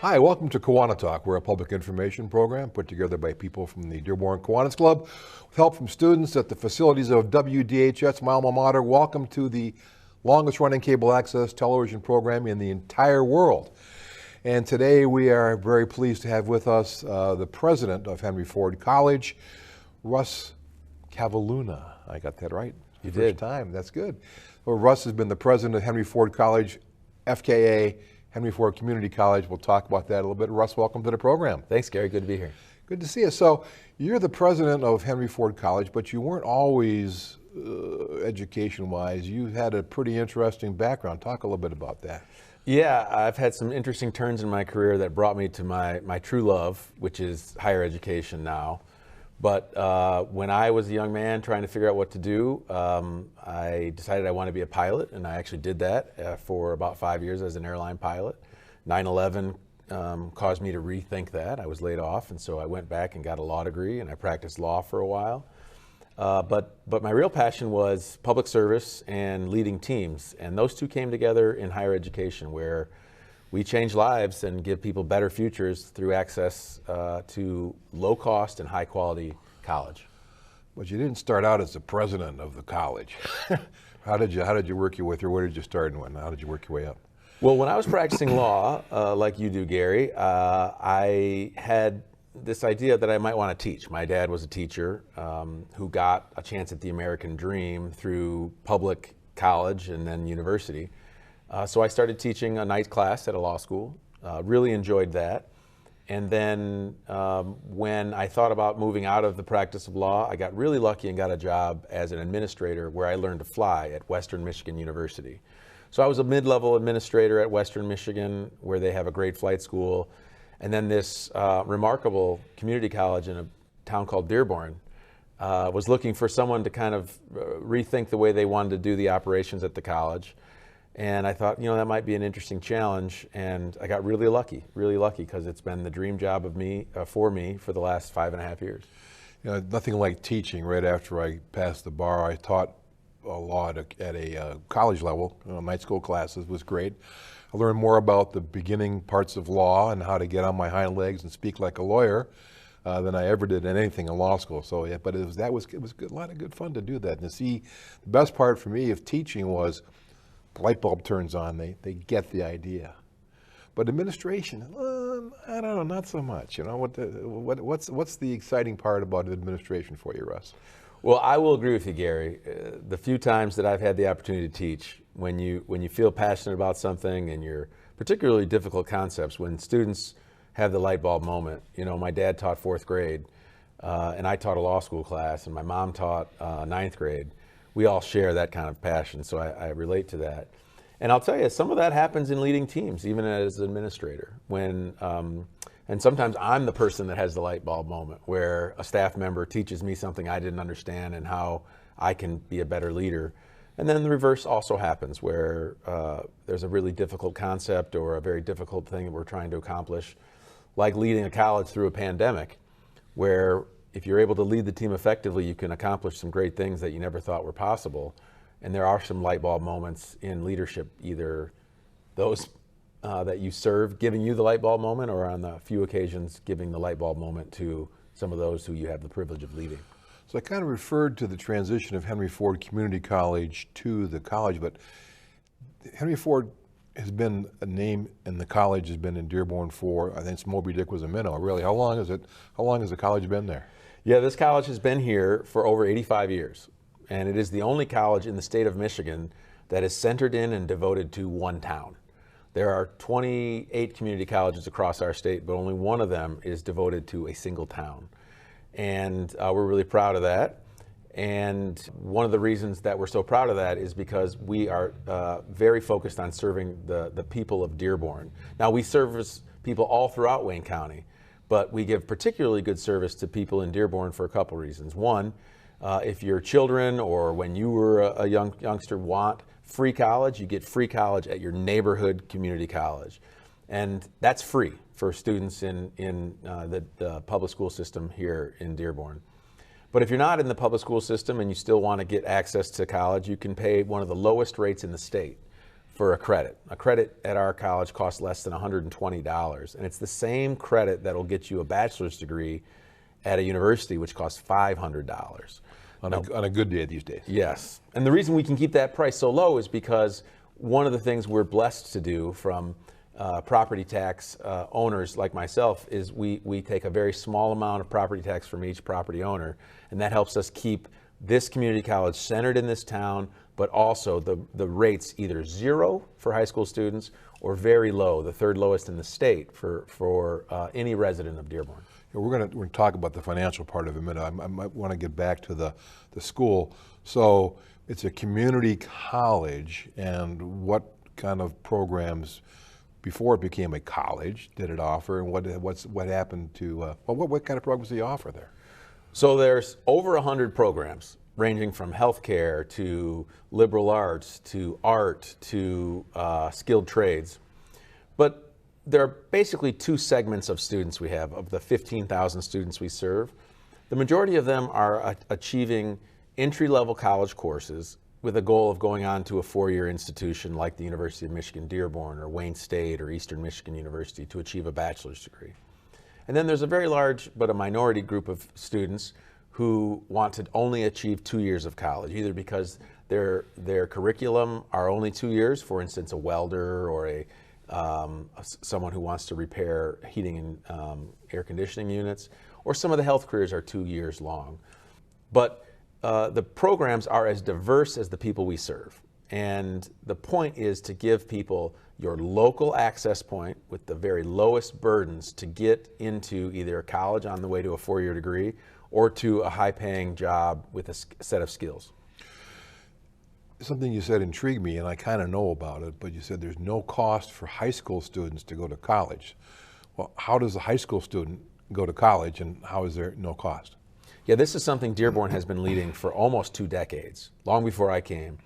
Hi, welcome to KiwaniTalk. We're a public information program put together by people from the Dearborn Kiwanis Club with help from students at the facilities of WDHS, my alma mater. Welcome to the longest running cable access television program in the entire world. And today we are very pleased to have with us the president of Henry Ford College, Russ Kavalhuna. I got that right? You First did. time, that's good. Well, Russ has been the president of Henry Ford College, FKA, Henry Ford Community College. We'll talk about that a little bit. Russ, welcome to the program. Thanks, Gary. Good to be here. Good to see you. So you're the president of Henry Ford College, but you weren't always education-wise. You had a pretty interesting background. Talk a little bit about that. Yeah, I've had some interesting turns in my career that brought me to my true love, which is higher education now. But when I was a young man trying to figure out what to do, I decided I wanted to be a pilot, and I actually did that for about 5 years as an airline pilot. 9/11 caused me to rethink that. I was laid off, and so I went back and got a law degree, and I practiced law for a while. But my real passion was public service and leading teams, and those two came together in higher education, where we change lives and give people better futures through access to low-cost and high-quality college. But you didn't start out as the president of the college. How did you work your way through? Where did you start and when? How did you work your way up? Well, when I was practicing law, like you do, Gary, I had this idea that I might want to teach. My dad was a teacher who got a chance at the American dream through public college and then university. So I started teaching a night class at a law school, really enjoyed that. And then when I thought about moving out of the practice of law, I got really lucky and got a job as an administrator where I learned to fly at Western Michigan University. So I was a mid-level administrator at Western Michigan, where they have a great flight school. And then this remarkable community college in a town called Dearborn was looking for someone to kind of rethink the way they wanted to do the operations at the college. And I thought, you know, that might be an interesting challenge. And I got really lucky, because it's been the dream job of for me for the last 5.5 years. You know, nothing like teaching. Right after I passed the bar, I taught law at a college level. Night school classes was great. I learned more about the beginning parts of law and how to get on my hind legs and speak like a lawyer than I ever did in anything in law school. So yeah, but it was good, a lot of good fun to do that. And to see, the best part for me of teaching was the light bulb turns on. They get the idea. But administration, I don't know, not so much. You know, what's the exciting part about administration for you, Russ? Well, I will agree with you, Gary. The few times that I've had the opportunity to teach, when you feel passionate about something and you're particularly difficult concepts, when students have the light bulb moment. You know, my dad taught 4th grade, and I taught a law school class, and my mom taught 9th grade. We all share that kind of passion, so I relate to that. And I'll tell you, some of that happens in leading teams, even as an administrator. And sometimes I'm the person that has the light bulb moment, where a staff member teaches me something I didn't understand and how I can be a better leader. And then the reverse also happens, where there's a really difficult concept or a very difficult thing that we're trying to accomplish, like leading a college through a pandemic, where if you're able to lead the team effectively, you can accomplish some great things that you never thought were possible. And there are some light bulb moments in leadership, either those that you serve giving you the light bulb moment, or on the few occasions giving the light bulb moment to some of those who you have the privilege of leading. So I kind of referred to the transition of Henry Ford Community College to the college, but Henry Ford has been a name, and the college has been in Dearborn for, I think it's Moby Dick was a minnow, really. How long has the college been there? Yeah, this college has been here for over 85 years, and it is the only college in the state of Michigan that is centered in and devoted to one town. There are 28 community colleges across our state, but only one of them is devoted to a single town. And we're really proud of that. And one of the reasons that we're so proud of that is because we are very focused on serving the people of Dearborn. Now, we service people all throughout Wayne County, but we give particularly good service to people in Dearborn for a couple reasons. One, if your children or when you were a youngster want free college, you get free college at your neighborhood community college. And that's free for students in the public school system here in Dearborn. But if you're not in the public school system and you still want to get access to college, you can pay one of the lowest rates in the state for a credit. A credit at our college costs less than $120, and it's the same credit that'll get you a bachelor's degree at a university, which costs $500. On a good day these days. Yes, and the reason we can keep that price so low is because one of the things we're blessed to do from property tax owners like myself is we take a very small amount of property tax from each property owner, and that helps us keep this community college centered in this town, but also the rates either zero for high school students or very low, the third lowest in the state for any resident of Dearborn. We're going to talk about the financial part of it in a minute. I might want to get back to the school. So it's a community college, and what kind of programs before it became a college did it offer, and what happened to what kind of programs do you offer there? So there's over 100 programs ranging from healthcare to liberal arts to art to skilled trades, but there are basically two segments of students we have. Of the 15,000 students we serve, the majority of them are achieving entry-level college courses with a goal of going on to a four-year institution like the University of Michigan Dearborn or Wayne State or Eastern Michigan University to achieve a bachelor's degree. And then there's a very large but a minority group of students who want to only achieve 2 years of college, either because their curriculum are only 2 years, for instance, a welder or someone who wants to repair heating and air conditioning units, or some of the health careers are 2 years long. But the programs are as diverse as the people we serve. And the point is to give people your local access point with the very lowest burdens to get into either a college on the way to a four-year degree or to a high-paying job with a set of skills. Something you said intrigued me, and I kind of know about it, but you said there's no cost for high school students to go to college. Well, how does a high school student go to college, and how is there no cost? Yeah, this is something Dearborn has been leading for almost 2 decades, long before I came.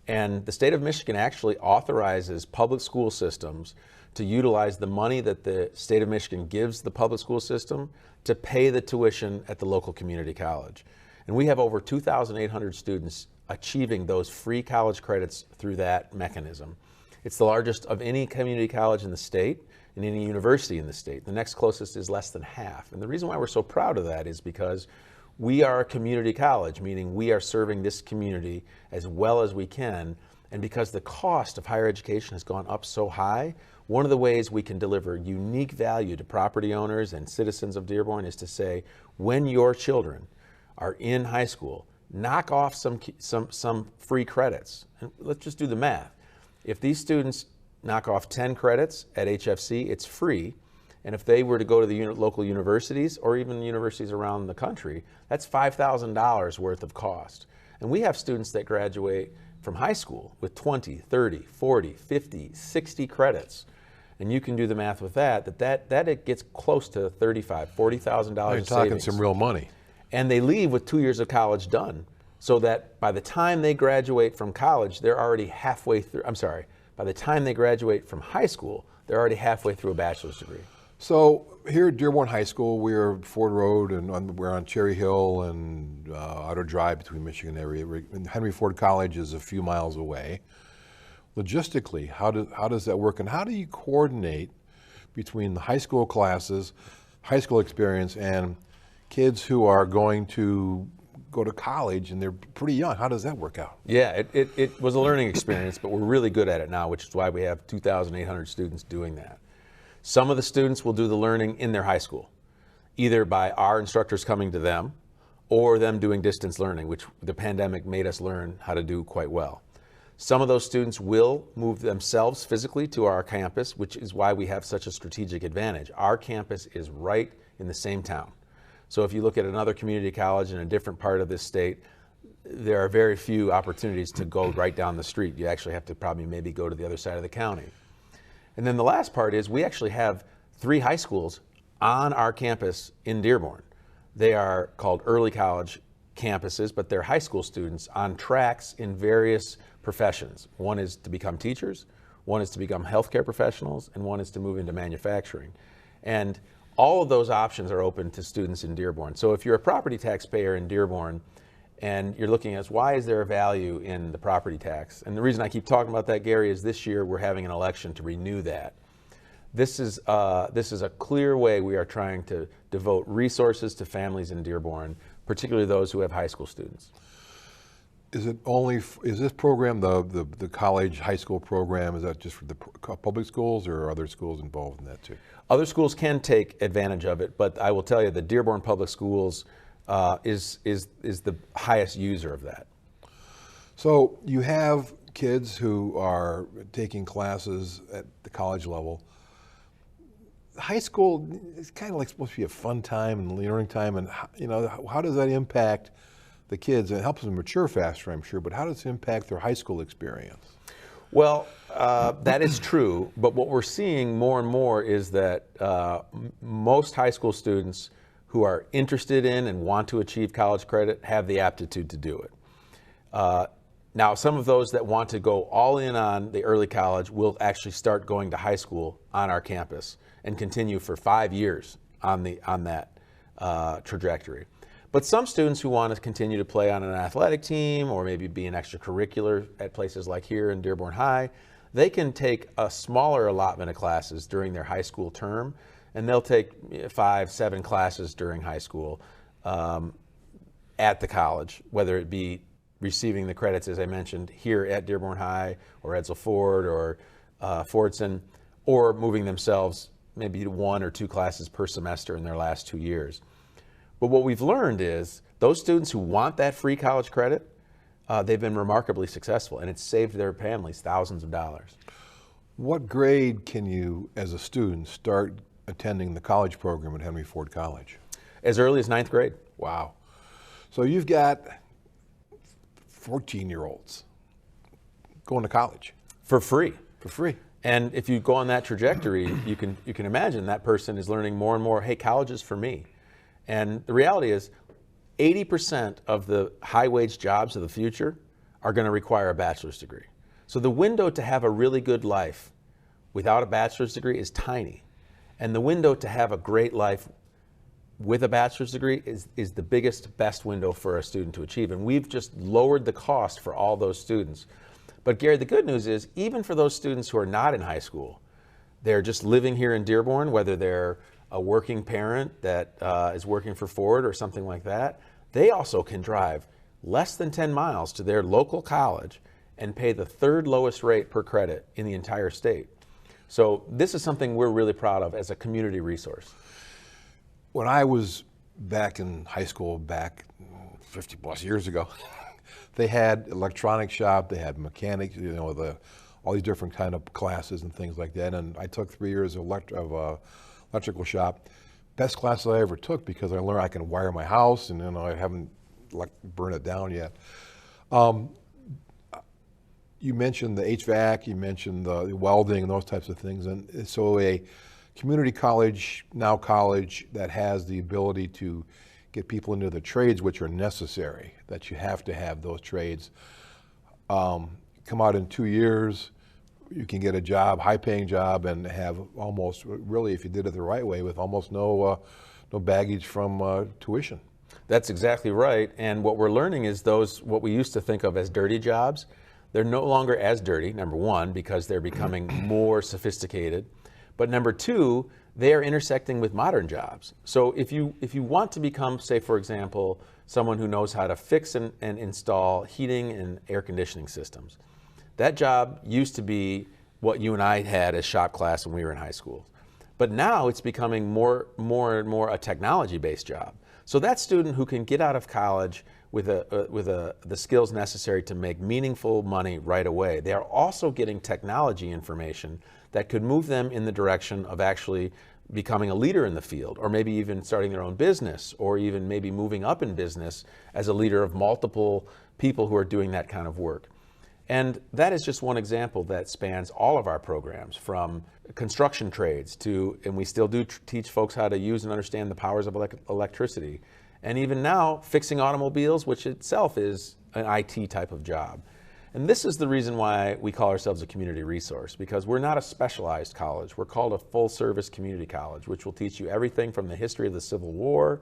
And the state of Michigan actually authorizes public school systems to utilize the money that the state of Michigan gives the public school system to pay the tuition at the local community college. And we have over 2,800 students achieving those free college credits through that mechanism. It's the largest of any community college in the state and any university in the state. The next closest is less than half. And the reason why we're so proud of that is because we are a community college, meaning we are serving this community as well as we can. And because the cost of higher education has gone up so high, one of the ways we can deliver unique value to property owners and citizens of Dearborn is to say, when your children are in high school, knock off some free credits. And let's just do the math. If these students knock off 10 credits at HFC, it's free. And if they were to go to the local universities or even universities around the country, that's $5,000 worth of cost. And we have students that graduate from high school with 20, 30, 40, 50, 60 credits. And you can do the math with that it gets close to $35,000, $40,000 in savings. You're talking some real money. And they leave with 2 years of college done, so that by the time they graduate from college, they're already halfway through, by the time they graduate from high school, they're already halfway through a bachelor's degree. So here at Dearborn High School, we're Ford Road, and we're on Cherry Hill and Outer Drive between Michigan area. And Henry Ford College is a few miles away. Logistically, how does that work, and how do you coordinate between the high school classes, high school experience, and kids who are going to go to college and they're pretty young? How does that work out? Yeah, it was a learning experience, but we're really good at it now, which is why we have 2,800 students doing that. Some of the students will do the learning in their high school, either by our instructors coming to them or them doing distance learning, which the pandemic made us learn how to do quite well. Some of those students will move themselves physically to our campus, which is why we have such a strategic advantage. Our campus is right in the same town. So if you look at another community college in a different part of this state, there are very few opportunities to go right down the street. You actually have to probably maybe go to the other side of the county. And then the last part is we actually have 3 high schools on our campus in Dearborn. They are called early college campuses, but they're high school students on tracks in various professions. One is to become teachers, one is to become healthcare professionals, and one is to move into manufacturing. And all of those options are open to students in Dearborn. So if you're a property taxpayer in Dearborn And you're looking at why is there a value in the property tax? And the reason I keep talking about that, Gary, is this year we're having an election to renew that. This is a clear way we are trying to devote resources to families in Dearborn, particularly those who have high school students. Is this program, the college high school program, is that just for the public schools, or are other schools involved in that too? Other schools can take advantage of it, but I will tell you the Dearborn Public Schools is the highest user of that. So you have kids who are taking classes at the college level. High school is kind of like supposed to be a fun time and learning time, and how does that impact the kids? It helps them mature faster, I'm sure, but how does it impact their high school experience? Well, that is true, but what we're seeing more and more is that most high school students who are interested in and want to achieve college credit have the aptitude to do it. Now, some of those that want to go all in on the early college will actually start going to high school on our campus and continue for 5 years on that trajectory. But some students who want to continue to play on an athletic team or maybe be an extracurricular at places like here in Dearborn High, they can take a smaller allotment of classes during their high school term, and they'll take 5, 7 classes during high school at the college, whether it be receiving the credits, as I mentioned, here at Dearborn High or Edsel Ford or Fordson, or moving themselves maybe to 1 or 2 classes per semester in their last 2 years. But what we've learned is those students who want that free college credit, they've been remarkably successful, and it's saved their families thousands of dollars. What grade can you, as a student, start attending the college program at Henry Ford College? As early as 9th grade. Wow. So you've got 14-year-olds going to college. For free. For free. And if you go on that trajectory, you can imagine that person is learning more and more, hey, college is for me. And the reality is 80% of the high-wage jobs of the future are going to require a bachelor's degree. So the window to have a really good life without a bachelor's degree is tiny. And the window to have a great life with a bachelor's degree is the biggest, best window for a student to achieve. And we've just lowered the cost for all those students. But Gary, the good news is, even for those students who are not in high school, they're just living here in Dearborn, whether they're a working parent that is working for Ford or something like that, they also can drive less than 10 miles to their local college and pay the 3rd lowest rate per credit in the entire state. So this is something we're really proud of as a community resource. When I was back in high school, back 50 plus years ago, they had electronic shop, they had mechanics, all these different kind of classes and things like that. And I took 3 years of electrical shop. Best class I ever took, because I learned I can wire my house, and I haven't burned it down yet. You mentioned the HVAC, you mentioned the welding and those types of things, and so a community college, now college, that has the ability to get people into the trades which are necessary, that you have to have those trades. Come out in 2 years, you can get a job, high-paying job, and have almost, really, if you did it the right way, with almost no baggage from tuition. That's exactly right. And what we're learning is those, what we used to think of as dirty jobs, they're no longer as dirty, number one, because they're becoming more sophisticated. But number two, they are intersecting with modern jobs. So if you want to become, say, for example, someone who knows how to fix and install heating and air conditioning systems, that job used to be what you and I had as shop class when we were in high school. But now it's becoming more and more a technology-based job. So that student who can get out of college with the skills necessary to make meaningful money right away, they are also getting technology information that could move them in the direction of actually becoming a leader in the field, or maybe even starting their own business, or even maybe moving up in business as a leader of multiple people who are doing that kind of work. And that is just one example that spans all of our programs, from construction trades to, and we still do teach folks how to use and understand the powers of electricity. And even now, fixing automobiles, which itself is an IT type of job. And this is the reason why we call ourselves a community resource, because we're not a specialized college. We're called a full-service community college, which will teach you everything from the history of the Civil War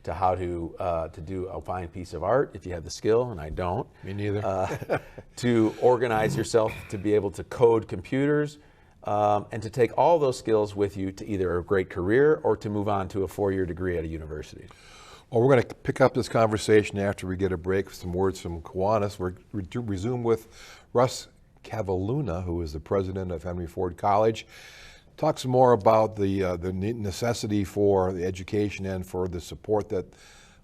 to how to do a fine piece of art if you have the skill, and I don't. Me neither. To organize yourself, to be able to code computers, and to take all those skills with you to either a great career or to move on to a 4-year degree at a university. Well, we're going to pick up this conversation after we get a break with some words from Kiwanis. We're to resume with Russ Kavalhuna, who is the president of Henry Ford College. Talk some more about the necessity for the education and for the support that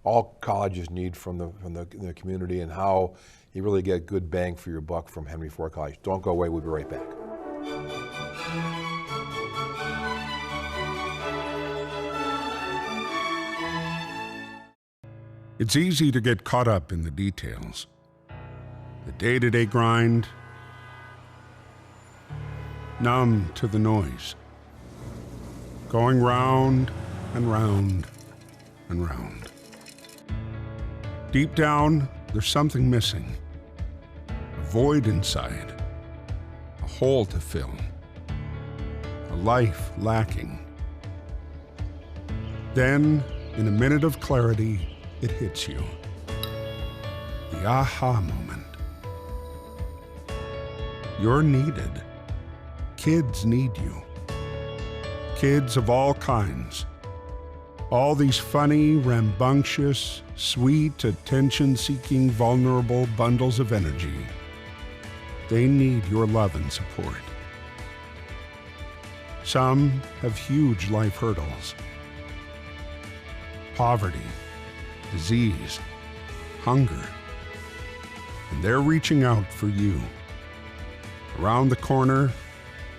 all colleges need from the community, and how you really get good bang for your buck from Henry Ford College. Don't go away. We'll be right back. It's easy to get caught up in the details. The day-to-day grind, numb to the noise, going round and round and round. Deep down, there's something missing, a void inside, a hole to fill, a life lacking. Then, in a minute of clarity, it hits you. The aha moment. You're needed. Kids need you. Kids of all kinds. All these funny, rambunctious, sweet, attention-seeking, vulnerable bundles of energy. They need your love and support. Some have huge life hurdles. Poverty, disease, hunger, and they're reaching out for you. Around the corner,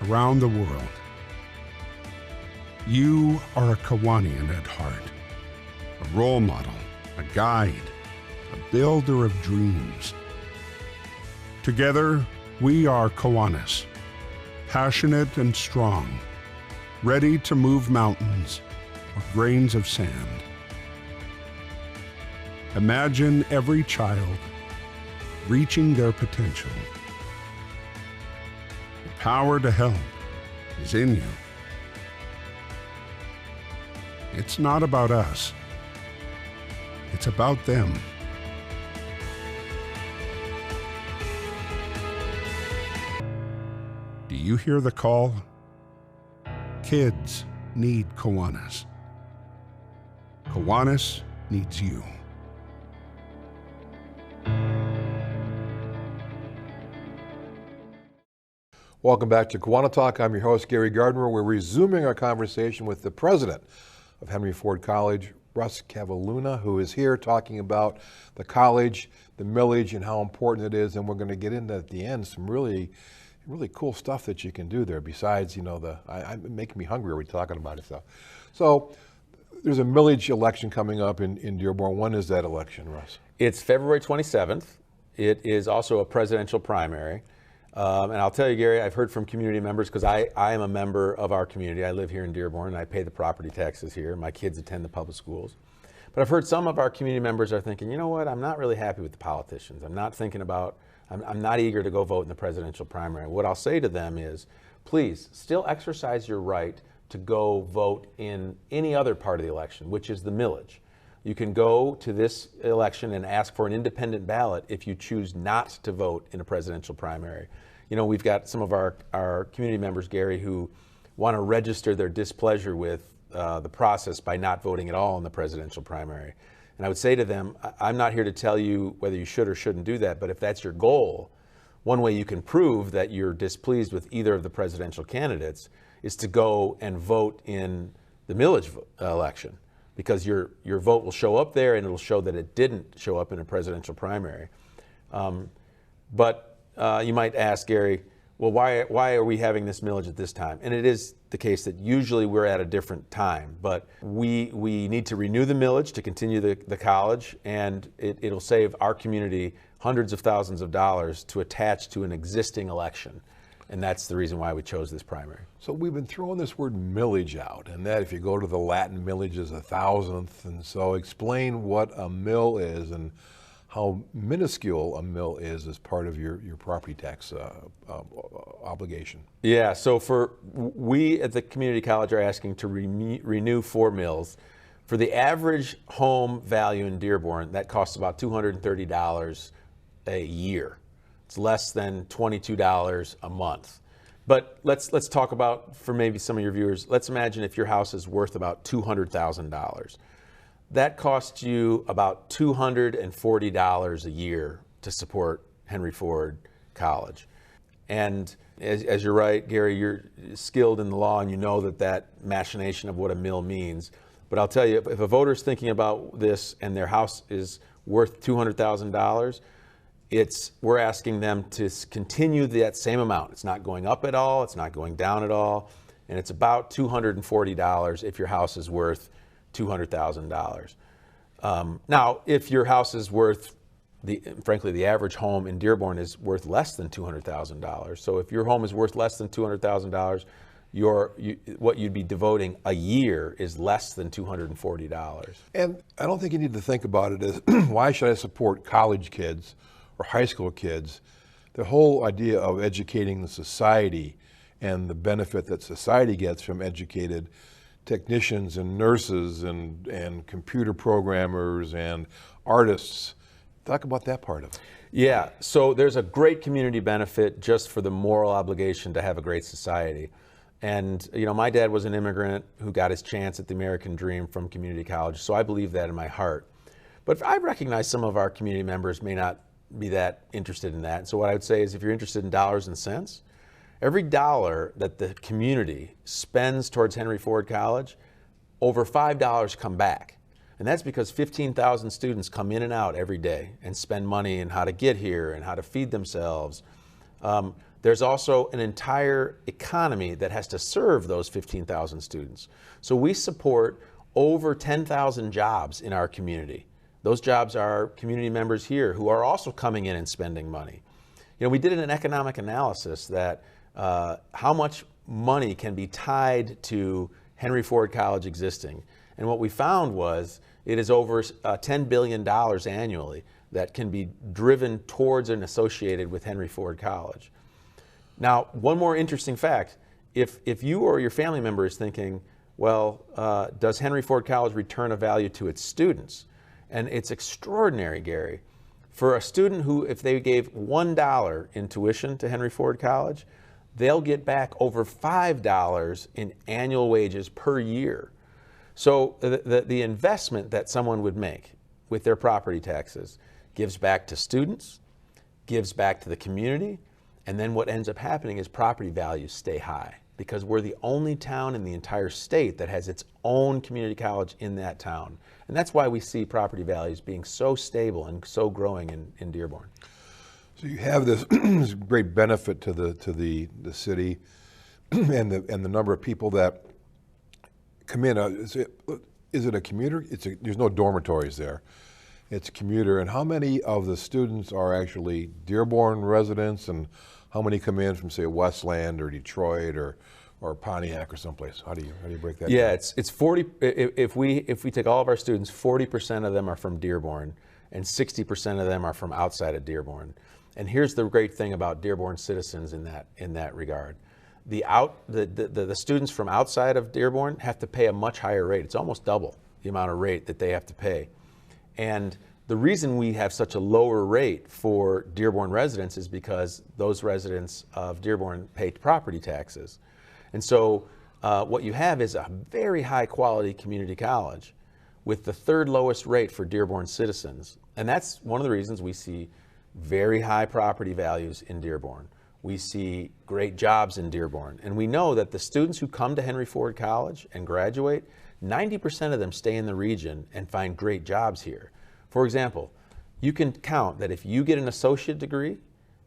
around the world. You are a Kiwanian at heart, a role model, a guide, a builder of dreams. Together, we are Kiwanis, passionate and strong, ready to move mountains or grains of sand. Imagine every child reaching their potential. The power to help is in you. It's not about us. It's about them. Do you hear the call? Kids need Kiwanis. Kiwanis needs you. Welcome back to KiwaniTalk. I'm your host, Gary Gardner. We're resuming our conversation with the president of Henry Ford College, Russ Kavalhuna, who is here talking about the college, the millage, and how important it is. And we're going to get into, at the end, some really cool stuff that you can do there. Besides, you know, I'm making me hungry. We're talking about it stuff. So there's a millage election coming up in Dearborn. When is that election, Russ? It's February 27th. It is also a presidential primary. And I'll tell you, Gary, I've heard from community members, because I am a member of our community. I live here in Dearborn, and I pay the property taxes here. My kids attend the public schools. But I've heard some of our community members are thinking, you know what, I'm not really happy with the politicians. I'm not thinking about, I'm not eager to go vote in the presidential primary. What I'll say to them is, please, still exercise your right to go vote in any other part of the election, which is the millage. You can go to this election and ask for an independent ballot if you choose not to vote in a presidential primary. You know, we've got some of our community members, Gary, who want to register their displeasure with the process by not voting at all in the presidential primary. And I would say to them, I'm not here to tell you whether you should or shouldn't do that, but if that's your goal, one way you can prove that you're displeased with either of the presidential candidates is to go and vote in the millage election, because your vote will show up there and it'll show that it didn't show up in a presidential primary. But you might ask, Gary, well, why are we having this millage at this time? And it is the case that usually we're at a different time, but we need to renew the millage to continue the college, and it'll save our community hundreds of thousands of dollars to attach to an existing election. And that's the reason why we chose this primary. So we've been throwing this word millage out, and that, if you go to the Latin, millage is a thousandth. And so explain what a mill is and how minuscule a mill is as part of your property tax obligation. Yeah, so we at the community college are asking to renew 4 mills. For the average home value in Dearborn, that costs about $230 a year. It's less than $22 a month. But let's talk about, for maybe some of your viewers, let's imagine if your house is worth about $200,000. That costs you about $240 a year to support Henry Ford College. And as you're right, Gary, you're skilled in the law and you know that machination of what a mill means. But I'll tell you, if a voter is thinking about this and their house is worth $200,000, we're asking them to continue that same amount. It's not going up at all, it's not going down at all, and it's about $240 if your house is worth $200,000. Now, if your house is worth, frankly, the average home in Dearborn is worth less than $200,000. So if your home is worth less than $200,000, what you'd be devoting a year is less than $240. And I don't think you need to think about it as, why should I support college kids or high school kids? The whole idea of educating the society and the benefit that society gets from educated technicians and nurses and computer programmers and artists. Talk about that part of it. Yeah, so there's a great community benefit just for the moral obligation to have a great society. And my dad was an immigrant who got his chance at the American dream from community college, so I believe that in my heart. But I recognize some of our community members may not be that interested in that. So what I would say is, if you're interested in dollars and cents, every dollar that the community spends towards Henry Ford College, over $5 come back. And that's because 15,000 students come in and out every day and spend money in how to get here and how to feed themselves. There's also an entire economy that has to serve those 15,000 students. So we support over 10,000 jobs in our community. Those jobs are community members here who are also coming in and spending money. We did an economic analysis that how much money can be tied to Henry Ford College existing. And what we found was it is over $10 billion annually that can be driven towards and associated with Henry Ford College. Now, one more interesting fact, if you or your family member is thinking, well, does Henry Ford College return a value to its students? And it's extraordinary, Gary. For a student who, if they gave $1 in tuition to Henry Ford College, they'll get back over $5 in annual wages per year. So the investment that someone would make with their property taxes gives back to students, gives back to the community, and then what ends up happening is property values stay high because we're the only town in the entire state that has its own community college in that town. And that's why we see property values being so stable and so growing in Dearborn. So you have this, this great benefit to the city and the number of people that come in. Is it a commuter? There's no dormitories there. It's a commuter. And how many of the students are actually Dearborn residents, and how many come in from, say, Westland or Detroit or Pontiac or someplace? How do you break that down? It's 40. If we take all of our students, 40% of them are from Dearborn, and 60% of them are from outside of Dearborn. And here's the great thing about Dearborn citizens in that regard. The students from outside of Dearborn have to pay a much higher rate. It's almost double the amount of rate that they have to pay. And the reason we have such a lower rate for Dearborn residents is because those residents of Dearborn pay property taxes. And so what you have is a very high quality community college with the third lowest rate for Dearborn citizens. And that's one of the reasons we see very high property values in Dearborn. We see great jobs in Dearborn. And we know that the students who come to Henry Ford College and graduate, 90% of them stay in the region and find great jobs here. For example, you can count that if you get an associate degree,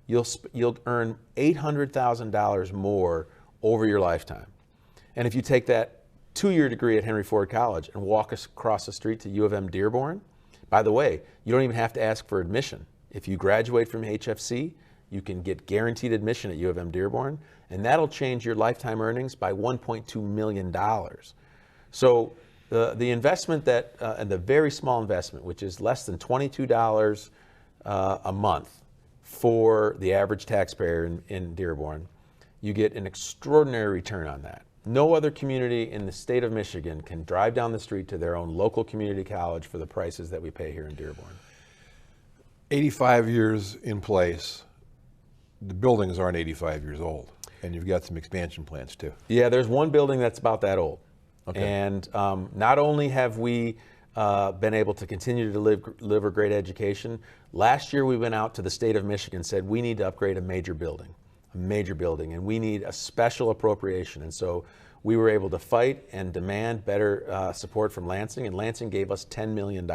you'll earn $800,000 more over your lifetime. And if you take that 2-year degree at Henry Ford College and walk across the street to U of M Dearborn, by the way, you don't even have to ask for admission. If you graduate from HFC, you can get guaranteed admission at U of M Dearborn, and that'll change your lifetime earnings by $1.2 million. So the investment and the very small investment, which is less than $22 a month for the average taxpayer in Dearborn, you get an extraordinary return on that. No other community in the state of Michigan can drive down the street to their own local community college for the prices that we pay here in Dearborn. 85 years in place. The buildings aren't 85 years old, and you've got some expansion plans too. Yeah, there's one building that's about that old. Okay. And not only have we been able to continue to deliver great education, last year we went out to the state of Michigan and said we need to upgrade a major building, and we need a special appropriation. And so we were able to fight and demand better support from Lansing, and Lansing gave us $10 million.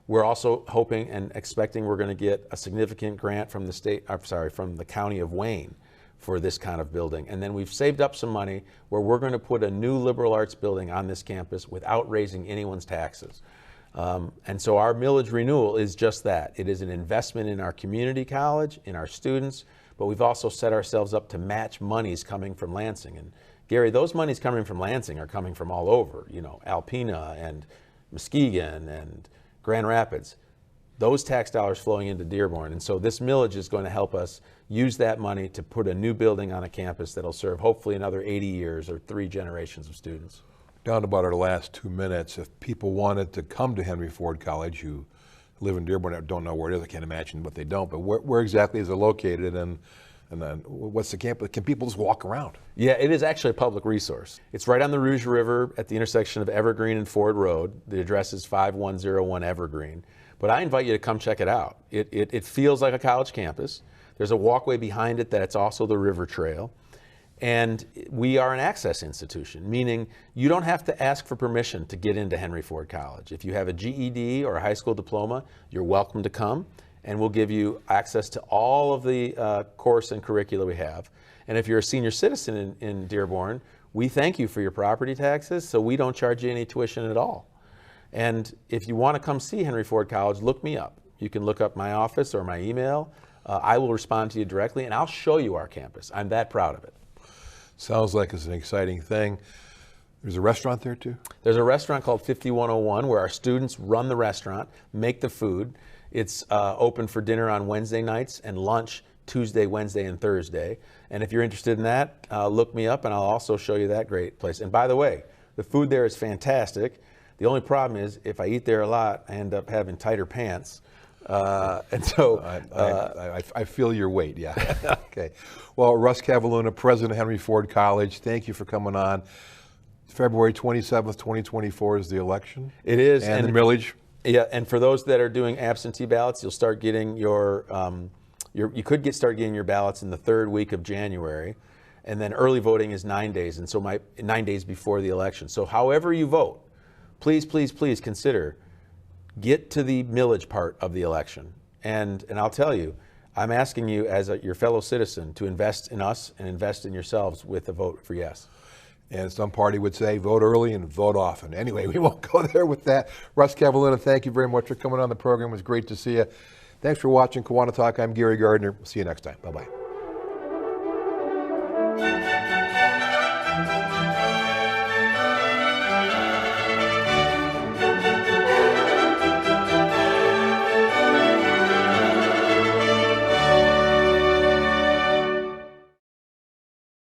We're also hoping and expecting we're going to get a significant grant from the county of Wayne for this kind of building. And then we've saved up some money where we're going to put a new liberal arts building on this campus without raising anyone's taxes. And so our millage renewal is just that. It is an investment in our community college, in our students, but we've also set ourselves up to match monies coming from Lansing. And Gary, those monies coming from Lansing are coming from all over, you know, Alpena and Muskegon and Grand Rapids. Those tax dollars flowing into Dearborn. And so this millage is going to help us use that money to put a new building on a campus that'll serve hopefully another 80 years or 3 generations of students. Down to about our last 2 minutes, if people wanted to come to Henry Ford College who live in Dearborn and don't know where it is, I can't imagine what they don't, but where exactly is it located, and then what's the campus? Can people just walk around? Yeah, it is actually a public resource. It's right on the Rouge River at the intersection of Evergreen and Ford Road. The address is 5101 Evergreen. But I invite you to come check it out. It feels like a college campus. There's a walkway behind it that's also the river trail. And we are an access institution, meaning you don't have to ask for permission to get into Henry Ford College. If you have a GED or a high school diploma, you're welcome to come, and we'll give you access to all of the course and curricula we have. And if you're a senior citizen in Dearborn, we thank you for your property taxes, so we don't charge you any tuition at all. And if you want to come see Henry Ford College, look me up. You can look up my office or my email. I will respond to you directly, and I'll show you our campus. I'm that proud of it. Sounds like it's an exciting thing. There's a restaurant there too? There's a restaurant called 5101 where our students run the restaurant, make the food. It's open for dinner on Wednesday nights and lunch Tuesday, Wednesday, and Thursday. And if you're interested in that, look me up and I'll also show you that great place. And by the way, the food there is fantastic. The only problem is if I eat there a lot, I end up having tighter pants. And so I feel your weight, yeah. Okay. Well, Russ Kavalhuna, President of Henry Ford College, thank you for coming on. February 27th, 2024 is the election. It is. And the millage. Yeah, and for those that are doing absentee ballots, you'll start getting you could start getting your ballots in the 3rd week of January. And then early voting is 9 days, and so 9 days before the election. So however you vote, please, please, please consider get to the millage part of the election. And I'll tell you, I'm asking you as your fellow citizen to invest in us and invest in yourselves with a vote for yes. And some party would say vote early and vote often. Anyway, we won't go there with that. Russ Kavalhuna, thank you very much for coming on the program. It was great to see you. Thanks for watching KiwaniTalk. I'm Gary Gardner. See you next time. Bye-bye.